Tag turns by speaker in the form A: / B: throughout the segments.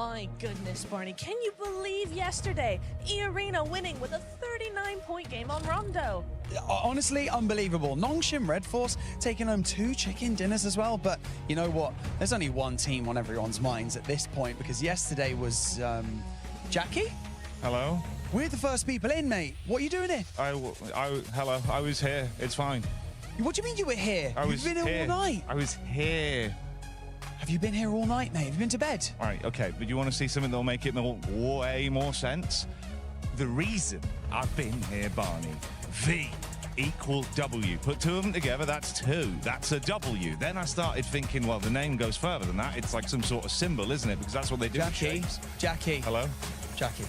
A: My goodness, Barney, can you believe yesterday? E-Arena winning with a 39-point game on Rondo.
B: Honestly, unbelievable. Nongshim Red Force taking home 2 chicken dinners as well. But you know what? There's only one team on everyone's minds at this point because yesterday was Jackie?
C: Hello?
B: We're the first people in, mate. What are you doing here?
C: Hello, I was here. It's fine.
B: What do you mean you were here?
C: You've
B: been here all night.
C: I was here.
B: Have you been here all night, mate? Have you been to bed?
C: All right, okay, but you want to see something that'll make it way more sense? The reason I've been here, Barney, V equal W. Put 2 of them together, that's 2. That's a W. Then I started thinking, well, the name goes further than that. It's like some sort of symbol, isn't it? Because that's what they do with shapes.
B: Jackie.
C: Hello?
B: Jackie.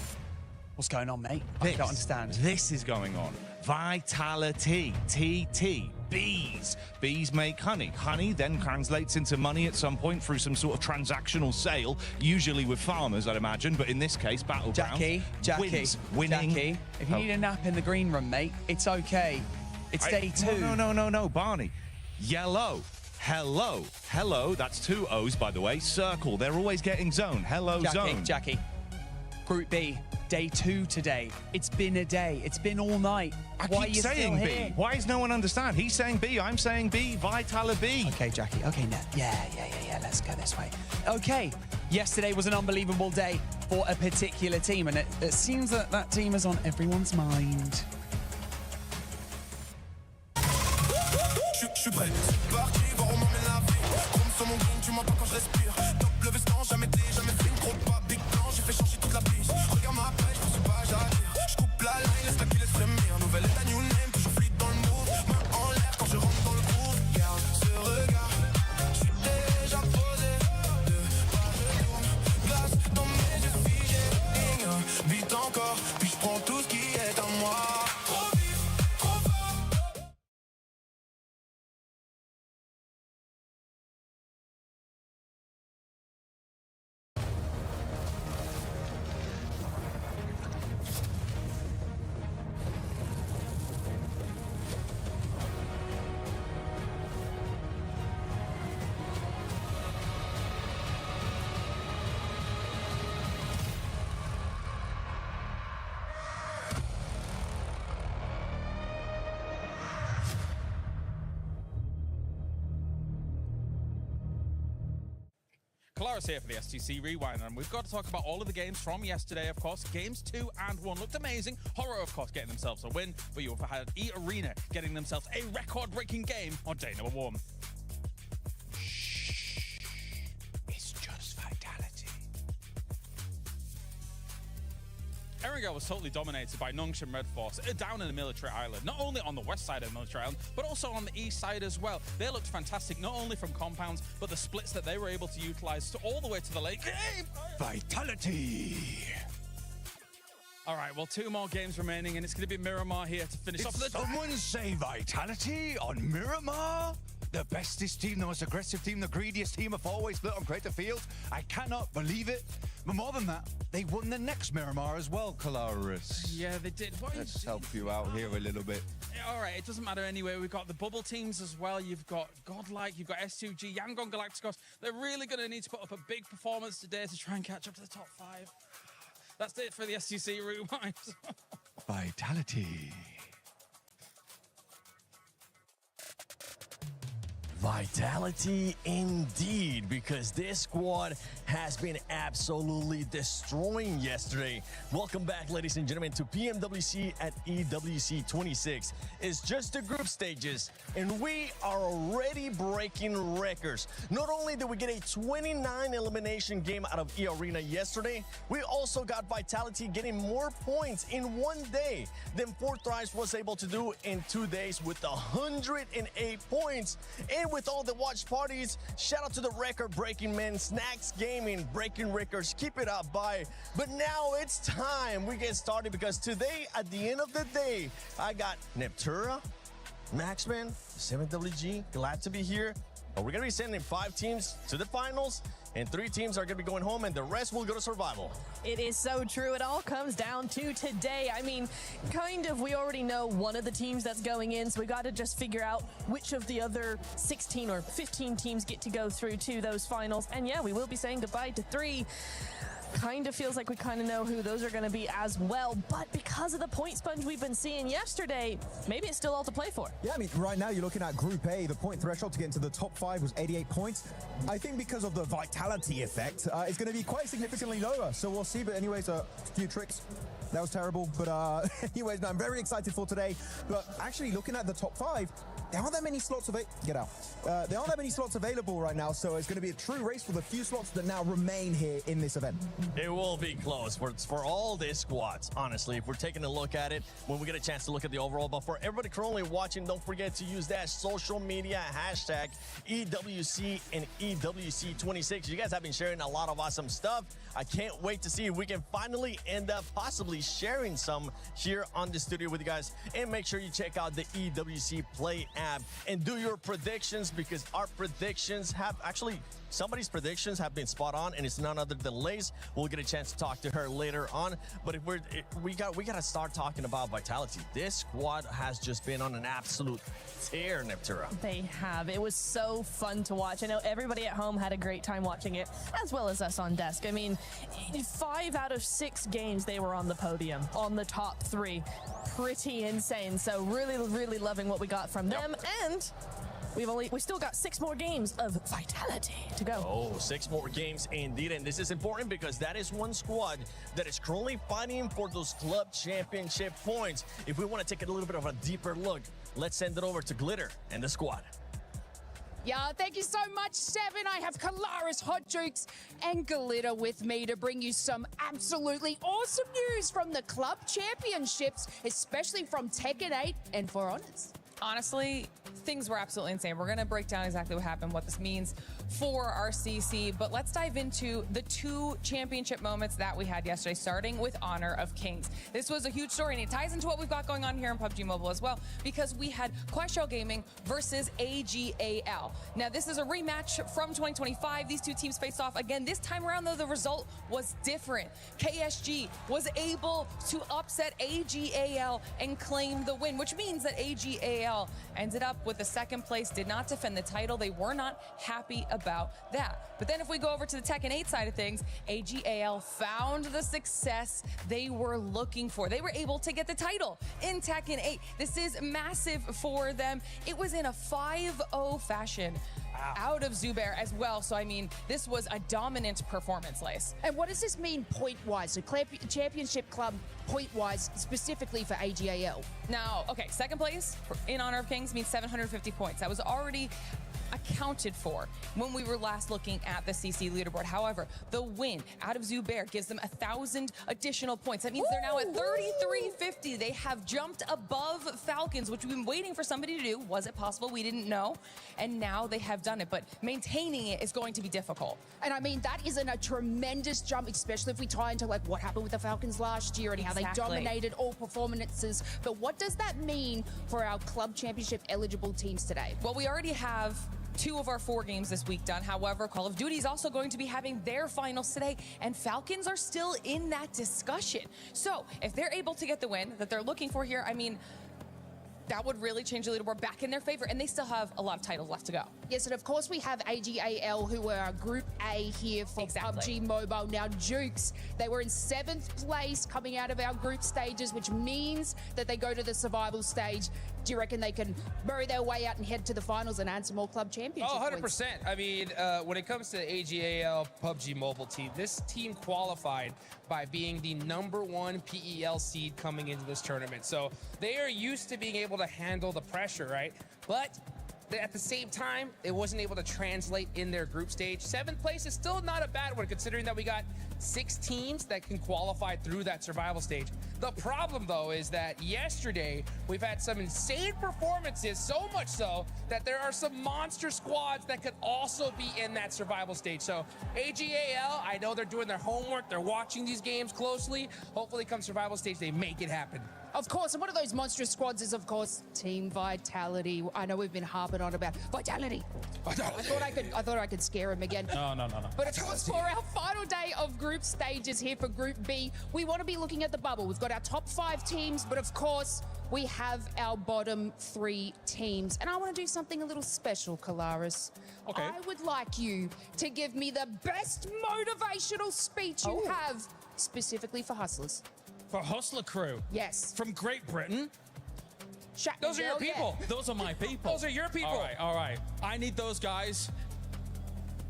B: What's going on, mate? I don't understand.
C: This is going on. Vitality. TT. Bees. Bees make honey. Honey then translates into money at some point through some sort of transactional sale, usually with farmers, I'd imagine, but in this case, battleground.
B: Jackie.
C: Winning.
B: Jackie, if you need a nap in the green room, mate, it's okay. It's day 2.
C: No, Barney. Yellow. Hello. That's 2 O's, by the way. Circle. They're always getting zone. Hello, zone.
B: Jackie. Group B. Day 2 today. It's been a day. It's been all night.
C: I keep saying B. Why does no one understand? He's saying B. I'm saying B. Vitala B.
B: Okay, Jackie. Okay, yeah. Let's go this way. Okay. Yesterday was an unbelievable day for a particular team, and it seems that that team is on everyone's mind.
D: Claris here for the STC Rewind, and we've got to talk about all of the games from yesterday, of course. Games 2 and 1 looked amazing. Horror, of course, getting themselves a win, but you also had E-Arena getting themselves a record-breaking game on day number 1.
C: Shh. It's just Vitality.
D: Erangel was totally dominated by Nongshim Red Force down in the military island, not only on the west side of the military island, but also on the east side as well. They looked fantastic, not only from compounds, but the splits that they were able to utilize to all the way to the lake.
C: Vitality.
D: All right, well, 2 more games remaining, and it's going to be Miramar here to finish off
E: Did someone say Vitality on Miramar? The bestest team, the most aggressive team, the greediest team of always split on Crater Field. I cannot believe it. But more than that, they won the next Miramar as well, Kalaris.
D: Yeah, they did.
E: Let's help you out here a little bit.
D: All right, it doesn't matter anyway. We've got the bubble teams as well. You've got Godlike, you've got S2G, Yangon Galacticos. They're really going to need to put up a big performance today to try and catch up to the top 5. That's it for the STC Rewind.
E: Vitality.
F: Vitality indeed, because this squad has been absolutely destroying yesterday. Welcome back, ladies and gentlemen, to PMWC at EWC 26. It's just the group stages, and we are already breaking records. Not only did we get a 29 elimination game out of E-Arena yesterday, we also got Vitality getting more points in 1 day than Forthrice was able to do in 2 days with 108 points. And with all the watch parties, shout out to the record-breaking men, Snacks Gaming, breaking records, keep it up, bye. But now it's time we get started, because today, at the end of the day, I got Neptura, Maxman, 7WG, glad to be here. We're gonna be sending 5 teams to the finals, and 3 teams are gonna be going home, and the rest will go to survival.
A: It is so true. It all comes down to today. I mean, kind of, we already know one of the teams that's going in, so we got to just figure out which of the other 16 or 15 teams get to go through to those finals. And yeah, we will be saying goodbye to 3. kind of feels like we kind of know who those are going to be as well. But because of the point sponge we've been seeing yesterday, maybe it's still all to play for.
G: Yeah, I mean, right now you're looking at Group A. The point threshold to get into the top 5 was 88 points. I think because of the vitality effect, it's going to be quite significantly lower. So we'll see. But anyways, a few tricks. That was terrible. But anyways, no, I'm very excited for today. But actually, looking at the top 5, there aren't that many slots there aren't that many slots available right now, so it's going to be a true race for the few slots that now remain here in this event.
F: It will be close for all these squads, honestly, if we're taking a look at it when we get a chance to look at the overall. But for everybody currently watching, don't forget to use that social media hashtag EWC and EWC26. You guys have been sharing a lot of awesome stuff. I can't wait to see if we can finally end up possibly sharing some here on the studio with you guys. And make sure you check out the EWC Play app and do your predictions, because our predictions have actually, somebody's predictions have been spot on, and it's none other than Lace. We'll get a chance to talk to her later on. But if we got to start talking about vitality. This squad has just been on an absolute tear, Neptura.
A: They have. It was so fun to watch. I know everybody at home had a great time watching it, as well as us on desk. I mean, 5 out of 6 games they were on the podium, on the top 3. Pretty insane. So really, really loving what we got from them. And we still got 6 more games of vitality to go.
F: Oh, 6 more games indeed. And this is important because that is one squad that is currently fighting for those club championship points. If we want to take a little bit of a deeper look, let's send it over to Glitter and the squad.
H: Yeah, thank you so much, Seven. I have Kalaris, Hot Jukes, and Glitter with me to bring you some absolutely awesome news from the club championships, especially from Tekken 8 and For Honors.
I: Honestly, things were absolutely insane. We're going to break down exactly what happened, what this means for our CC, but let's dive into the 2 championship moments that we had yesterday, starting with Honor of Kings. This was a huge story, and it ties into what we've got going on here in PUBG Mobile as well, because we had Quashell Gaming versus AGAL. Now, this is a rematch from 2025. These 2 teams faced off again. This time around, though, the result was different. KSG was able to upset AGAL and claim the win, which means that AGAL ended up with the 2nd place, did not defend the title. They were not happy about that. But then if we go over to the Tekken 8 side of things, AGAL found the success they were looking for. They were able to get the title in Tekken 8. This is massive for them. It was in a 5-0 fashion out of Zubair as well. So, I mean, this was a dominant performance, Lace.
H: And what does this mean point-wise? So championship club point-wise, specifically for AGAL.
I: Now, okay, 2nd place in Honor of Kings means 750 points. That was already accounted for when we were last looking at the CC leaderboard. However, the win out of Zubair gives them 1,000 additional points. That means they're now at 3,350. They have jumped above Falcons, which we've been waiting for somebody to do. Was it possible? We didn't know. And now they have done it, but maintaining it is going to be difficult.
H: And I mean, that isn't a tremendous jump, especially if we tie into like what happened with the Falcons last year and how they dominated all performances. But what does that mean for our club championship eligible teams today?
I: Well, we already have 2 of our 4 games this week done. However, Call of Duty is also going to be having their finals today, and Falcons are still in that discussion. So if they're able to get the win that they're looking for here, I mean, that would really change the leaderboard back in their favor, and they still have a lot of titles left to go.
H: Yes, and of course we have AGAL, who are Group A here for PUBG Mobile. Now, Jukes, they were in 7th place coming out of our group stages, which means that they go to the survival stage. Do you reckon they can bury their way out and head to the finals and add some more club championship points?
J: 100%. I mean, when it comes to AGAL PUBG Mobile team, this team qualified by being the #1 PEL seed coming into this tournament. So they are used to being able to handle the pressure, right? But at the same time, it wasn't able to translate in their group stage. 7th place is still not a bad one, considering that we got 6 teams that can qualify through that survival stage. The problem, though, is that yesterday we've had some insane performances, so much so that there are some monster squads that could also be in that survival stage. So AGAL, I know they're doing their homework. They're watching these games closely. Hopefully come survival stage, they make it happen.
H: Of course, and one of those monstrous squads is, of course, Team Vitality. I know we've been harping on about Vitality. I thought I could scare him again.
D: No.
H: But of course, for our final day of group stages here for Group B, we want to be looking at the bubble. We've got our top 5 teams, but of course, we have our bottom 3 teams. And I want to do something a little special, Kalaris.
D: Okay.
H: I would like you to give me the best motivational speech you have, specifically for Hustlers.
D: For Hustler Crew.
H: Yes.
D: From Great Britain.
J: Those are your people.
D: Those are my people.
J: Those are your people.
D: All right. I need those guys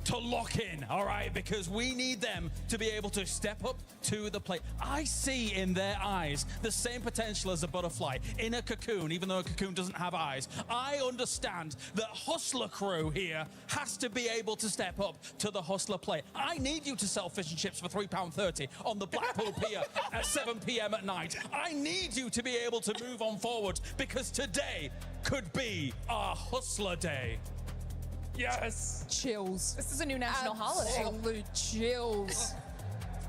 D: to lock in, all right? Because we need them to be able to step up to the plate. I see in their eyes the same potential as a butterfly in a cocoon, even though a cocoon doesn't have eyes. I understand that Hustler Crew here has to be able to step up to the Hustler plate. I need you to sell fish and chips for £3.30 on the Blackpool Pier at 7 p.m. at night. I need you to be able to move on forward because today could be our Hustler Day. Yes.
H: Chills.
I: This is a new national holiday.
H: Absolute chills.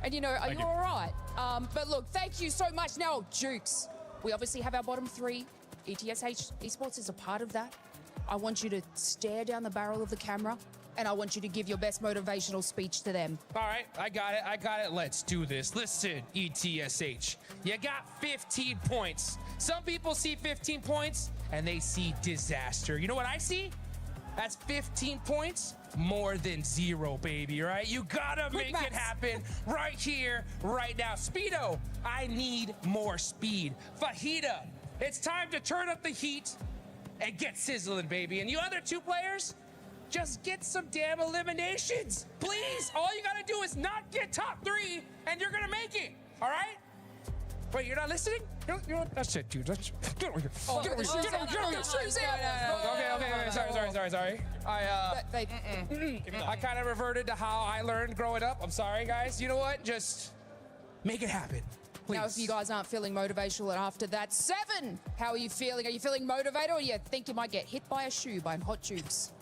H: And you know, are you all right? But look, thank you so much. Now, Jukes, we obviously have our bottom 3. ETSH Esports is a part of that. I want you to stare down the barrel of the camera, and I want you to give your best motivational speech to them.
J: All right, I got it. Let's do this. Listen, ETSH, you got 15 points. Some people see 15 points, and they see disaster. You know what I see? That's 15 points, more than 0, baby, right? You gotta make it happen right here, right now. Speedo, I need more speed. Fajita, it's time to turn up the heat and get sizzling, baby. And you other 2 players, just get some damn eliminations. Please, all you gotta do is not get top 3, and you're gonna make it, all right? Wait, you're not listening? That's it, dude. Get over here. Get over here. Okay. Sorry. I kind of reverted to how I learned growing up. I'm sorry, guys. You know what? Just make it happen. Please.
H: Now, if you guys aren't feeling motivational after that, 7, how are you feeling? Are you feeling motivated, or you think you might get hit by a shoe by Hot Tubes?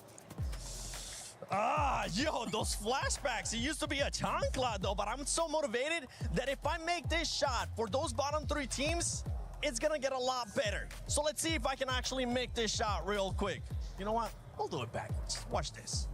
F: Yo, those flashbacks. It used to be a chancla, though, but I'm so motivated that if I make this shot for those bottom 3 teams, it's gonna get a lot better. So let's see if I can actually make this shot real quick. You know what? I'll do it backwards. Watch this.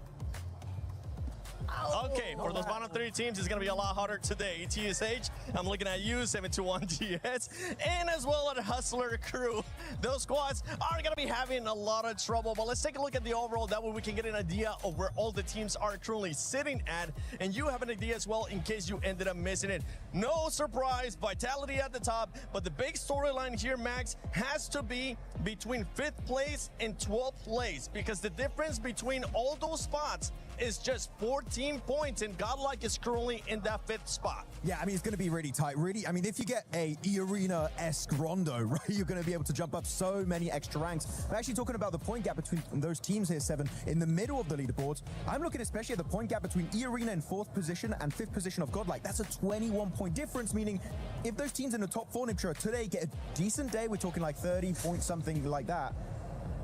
F: Okay, for those bottom 3 teams, it's going to be a lot harder today. ETSH, I'm looking at you, 721GS, and as well at Hustler Crew. Those squads are going to be having a lot of trouble, but let's take a look at the overall. That way we can get an idea of where all the teams are currently sitting at, and you have an idea as well in case you ended up missing it. No surprise, Vitality at the top, but the big storyline here, Max, has to be between 5th place and 12th place, because the difference between all those spots is just 14 points, and Godlike is currently in that 5th spot.
G: Yeah, I mean, it's going to be really tight. Really, I mean, if you get a E-Arena-esque rondo, right, you're going to be able to jump up so many extra ranks. We're actually talking about the point gap between those teams here, 7, in the middle of the leaderboards. I'm looking especially at the point gap between E-Arena in 4th position and 5th position of Godlike. That's a 21-point difference, meaning if those teams in the top 4 Nitro today get a decent day, we're talking like 30 points, something like that,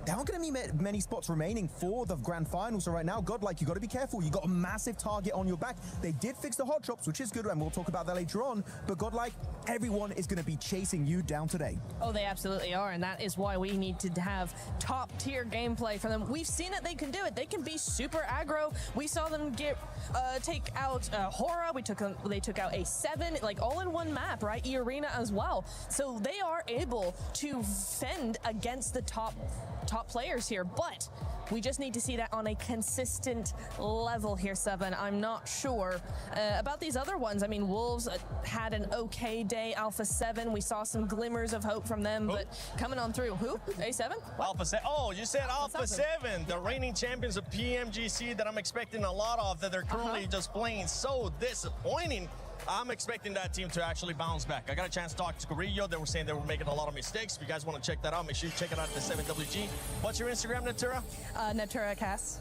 G: there aren't going to be many spots remaining for the grand final. So right now, Godlike, you got to be careful. You got a massive target on your back. They did fix the hot drops, which is good, and we'll talk about that later on. But Godlike, everyone is going to be chasing you down today.
A: Oh, they absolutely are, and that is why we need to have top-tier gameplay from them. We've seen it; they can do it. They can be super aggro. We saw them get take out Hora. They took out A7, like all in one map, right? E-Arena as well. So they are able to fend against the top players here, but we just need to see that on a consistent level here, 7. I'm not sure about these other ones. I mean, Wolves had an okay day. Alpha 7, we saw some glimmers of hope from them, but coming on through. Who? A7?
F: Alpha 7. Oh, you said Alpha 7, the reigning champions of PMGC that I'm expecting a lot of, that they're currently just playing so disappointing. I'm expecting that team to actually bounce back. I got a chance to talk to Carrillo. They were saying they were making a lot of mistakes. If you guys want to check that out, make sure you check it out at the 7WG. What's your Instagram, Natura?
A: Natura Cass.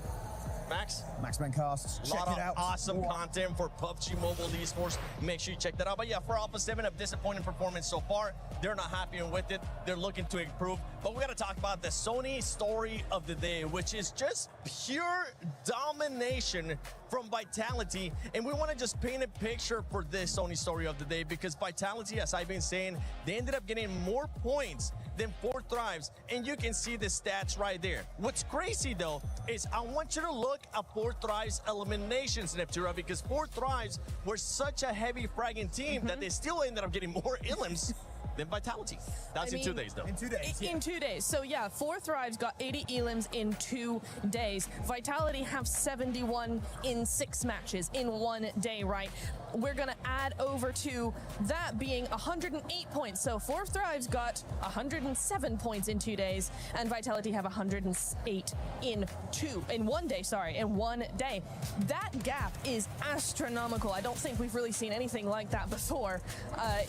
F: Max?
G: Max Mancasts,
F: A
G: check
F: lot
G: it
F: of
G: out.
F: awesome
G: Whoa.
F: content for PUBG Mobile esports. Make sure you check that out. But yeah, for Alpha 7, a disappointing performance so far. They're not happy with it. They're looking to improve. But we got to talk about the Sony story of the day, which is just pure domination from Vitality. And we want to just paint a picture for this Sony story of the day, because Vitality, as I've been saying, they ended up getting more points than 4 Thrives, and you can see the stats right there. What's crazy though is I want you to look at 4 Thrives eliminations, Neptura, because 4 Thrives were such a heavy fragging team that they still ended up getting more elims than Vitality. That's in 2 days though.
G: In 2 days.
A: In 2 days. So yeah, 4 Thrives got 80 elims in 2 days. Vitality have 71 in 6 matches in 1 day, right? We're gonna add over to that being 108 points. So 4 Thrives got 107 points in 2 days, and Vitality have 108 in 1 day, in 1 day. That gap is astronomical. I don't think we've really seen anything like that before.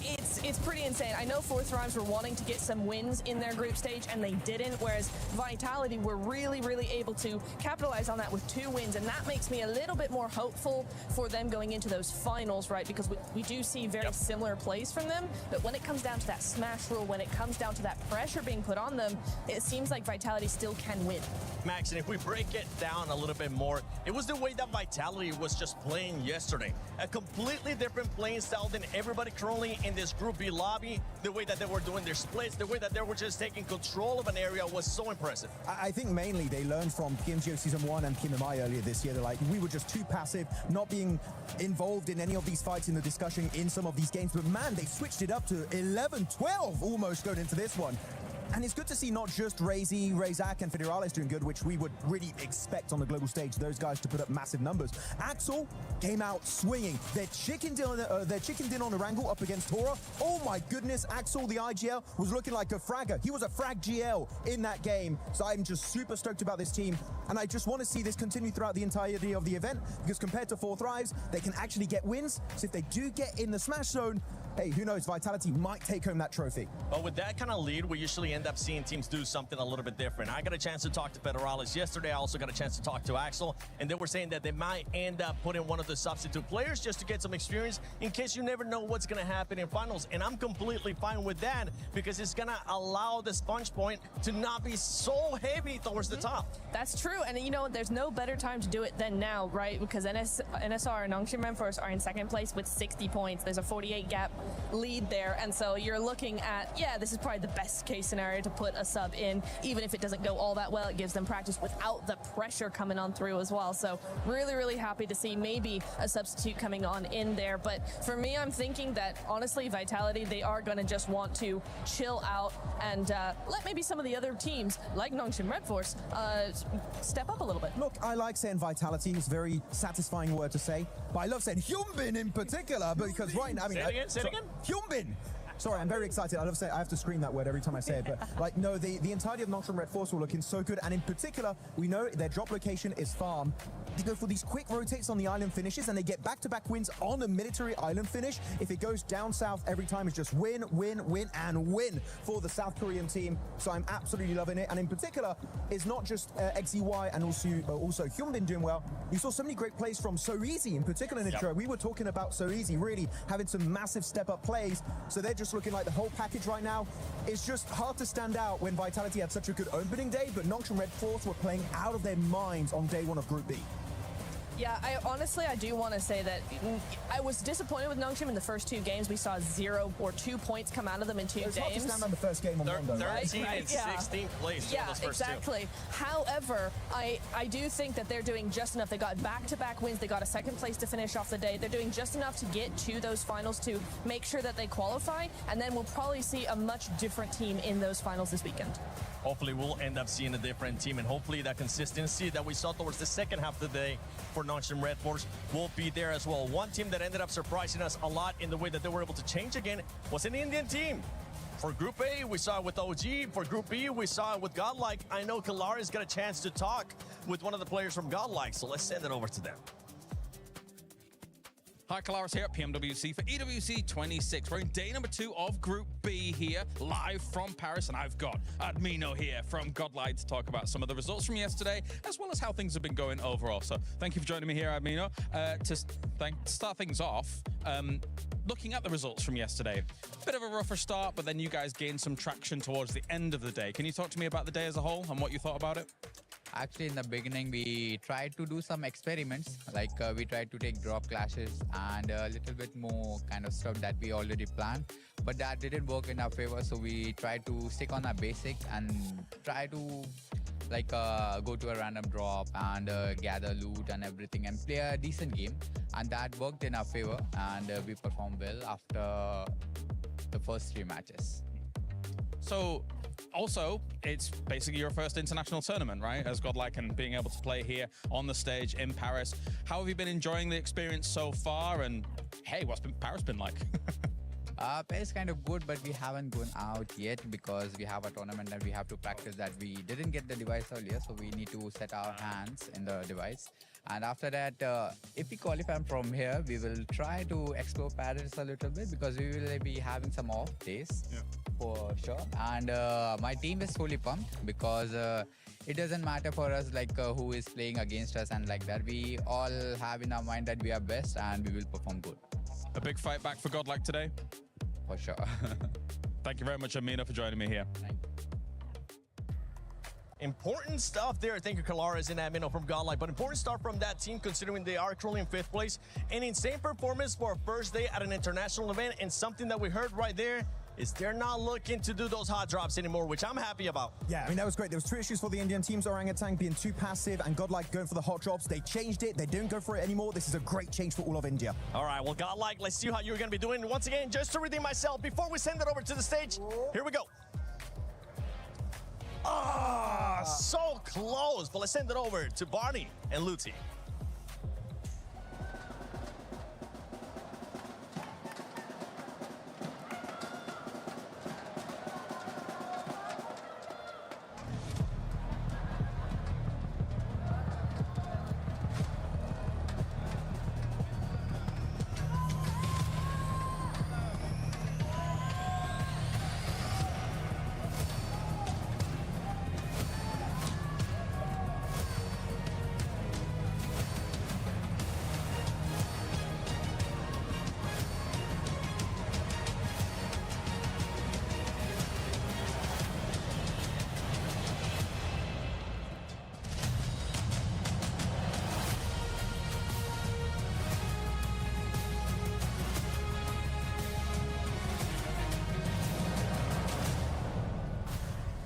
A: It's pretty insane. I know 4 Thrives were wanting to get some wins in their group stage, and they didn't, whereas Vitality were really, really able to capitalize on that with 2 wins, and that makes me a little bit more hopeful for them going into those finals, right? Because we do see very similar plays from them, but when it comes down to that smash rule, when it comes down to that pressure being put on them, it seems like Vitality still can win.
F: Max, and if we break it down a little bit more, it was the way that Vitality was just playing yesterday. A completely different playing style than everybody currently in this Group B lobby. The way that they were doing their splits, the way that they were just taking control of an area was so impressive.
G: I think mainly they learned from PMGO Season 1 and PMI earlier this year. They're like, we were just too passive, not being involved in any of these fights in the discussion in some of these games. But man, they switched it up to 11-12 almost going into this one. And it's good to see not just Razak and Federales doing good, which we would really expect on the global stage, those guys to put up massive numbers. Axel came out swinging. Their chicken dinner on Erangel up against Tora. Oh my goodness, Axel, the IGL, was looking like a fragger. He was a frag GL in that game. So I'm just super stoked about this team. And I just want to see this continue throughout the entirety of the event, because compared to 4 Thrives, they can actually get wins. So if they do get in the smash zone, hey, who knows, Vitality might take home that trophy.
F: But with that kind of lead, we usually end up seeing teams do something a little bit different. I got a chance to talk to Federales yesterday. I also got a chance to talk to Axel, and they were saying that they might end up putting one of the substitute players just to get some experience in case you never know what's going to happen in finals. And I'm completely fine with that, because it's going to allow the sponge point to not be so heavy towards the top.
A: That's true, and you know, there's no better time to do it than now, right? Because NSR and Nongshim Memphis are in 2nd place with 60 points. There's a 48 gap lead there, and so you're looking at, yeah, this is probably the best case scenario to put a sub in. Even if it doesn't go all that well, it gives them practice without the pressure coming on through as well. So really, really happy to see maybe a substitute coming on in there. But for me, I'm thinking that honestly, Vitality, they are going to just want to chill out and let maybe some of the other teams like Nongshim Red Force step up a little bit.
G: Look, I like saying Vitality. It's a very satisfying word to say. But I love saying Hyunbin in particular, because right now, I mean...
F: Say it again?
G: Hyunbin! Sorry, I'm very excited. I have to scream that word every time I say it. But like, no, the entirety of Nongshim Red Force were looking so good. And in particular, we know their drop location is farm. They go for these quick rotates on the island finishes, and they get back-to-back wins on a military island finish. If it goes down south every time, it's just win, win, win, and win for the South Korean team. So I'm absolutely loving it. And in particular, it's not just XEY and also Hyunbin doing well. You saw so many great plays from So Easy in particular in the intro. We were talking about So Easy really having some massive step-up plays. So they're just looking like the whole package right now. It's just hard to stand out when Vitality had such a good opening day, but Nongshim Red Force were playing out of their minds on day 1 of Group B.
A: Yeah, I do want to say that I was disappointed with Nongshim in the first 2 games. We saw 0 or 2 points come out of them in 2 games.
G: It's hard to stand on the first game on one, though, right?
F: 13 and 16th place.
A: Yeah,
F: those first
A: exactly.
F: 2.
A: However, I do think that they're doing just enough. They got back-to-back wins. They got a 2nd place to finish off the day. They're doing just enough to get to those finals to make sure that they qualify, and then we'll probably see a much different team in those finals this weekend.
F: Hopefully we'll end up seeing a different team, and hopefully that consistency that we saw towards the second half of the day for Nongshim Red Force will be there as well. One team that ended up surprising us a lot in the way that they were able to change again was an Indian team. For Group A, we saw it with OG. For Group B, we saw it with Godlike. I know Kalari's got a chance to talk with one of the players from Godlike, so let's send it over to them.
D: Hi, Kalaris here at PMWC for EWC 26. We're in day number 2 of Group B here, live from Paris, and I've got Admino here from Godlight to talk about some of the results from yesterday, as well as how things have been going overall. So thank you for joining me here, Admino. To start things off, looking at the results from yesterday, bit of a rougher start, but then you guys gained some traction towards the end of the day. Can you talk to me about the day as a whole and what you thought about it?
K: Actually, in the beginning, we tried to do some experiments, like we tried to take drop clashes and a little bit more kind of stuff that we already planned, but that didn't work in our favor, so we tried to stick on our basics and try to like go to a random drop and gather loot and everything and play a decent game, and that worked in our favor, and we performed well after the first 3 matches.
D: So, also, it's basically your first international tournament, right? As Godlike, and being able to play here on the stage in Paris. How have you been enjoying the experience so far? And hey, what's Paris been like?
K: Paris kind of good, but we haven't gone out yet because we have a tournament that we have to practice that we didn't get the device earlier, so we need to set our hands in the device. And after that, if we qualify from here, we will try to explore Paris a little bit because we will be having some off days for sure. And my team is fully pumped because it doesn't matter for us like who is playing against us and like that. We all have in our mind that we are best and we will perform good.
D: A big fight back for Godlike today?
K: For sure.
D: Thank you very much, Amina, for joining me here.
K: Thank you.
F: Important stuff there. Thank you, Kalaris and Admino from Godlike. But important stuff from that team, considering they are currently in 5th place. An insane performance for a first day at an international event. And something that we heard right there is they're not looking to do those hot drops anymore, which I'm happy about.
G: Yeah, I mean, that was great. There was 2 issues for the Indian teams, Orangutan being too passive and Godlike going for the hot drops. They changed it. They don't go for it anymore. This is a great change for all of India.
F: All right, well, Godlike, let's see how you're going to be doing. Once again, just to redeem myself, before we send it over to the stage, here we go. Ah, so close, but let's send it over to Barney and Luti.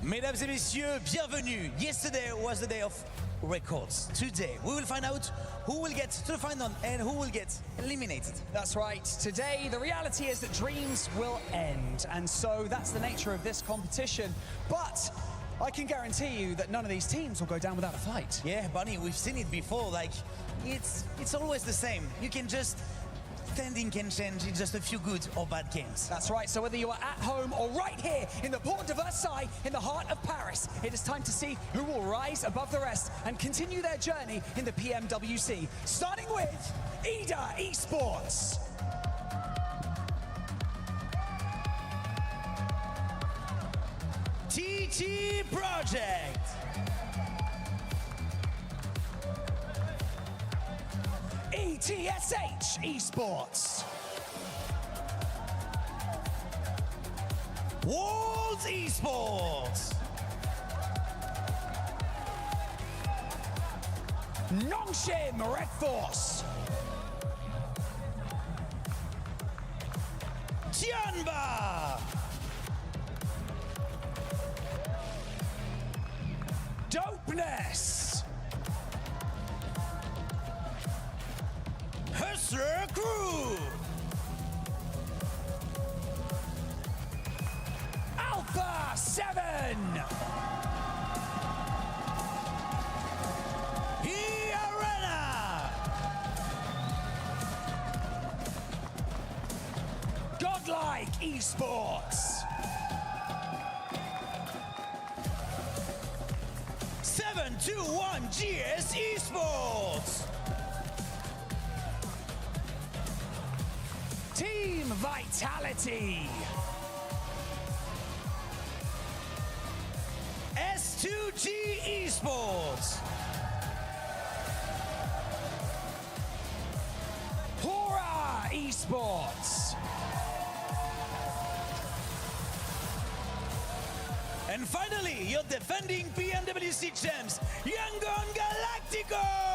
L: Mesdames et messieurs, bienvenue. Yesterday was the day of records. Today, we will find out who will get to the final and who will get eliminated.
M: That's right. Today, the reality is that dreams will end. And so that's the nature of this competition. But I can guarantee you that none of these teams will go down without a fight.
L: Yeah, Bunny, we've seen it before. Like, it's always the same. You can just... Standing can change in just a few good or bad games.
M: That's right, so whether you are at home or right here in the Port de Versailles, in the heart of Paris, it is time to see who will rise above the rest and continue their journey in the PMWC, starting with EDA Esports.
L: TT Project.
M: ETSH Esports.
L: World Esports.
M: Nongshim Red Force.
L: Tianba.
M: Dopeness.
L: Hustler Crew.
M: Alpha 7.
L: Arena.
M: Godlike Esports.
L: 721 GS Esports.
M: Team Vitality.
L: S2G Esports.
M: Hora Esports.
L: And finally, your defending PMWC champs, Yangon Galacticos!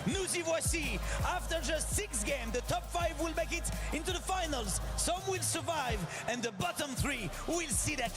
L: Nous y voici. After just 6 games, the top 5 will make it into the finals. Some will survive, and the bottom 3 will see that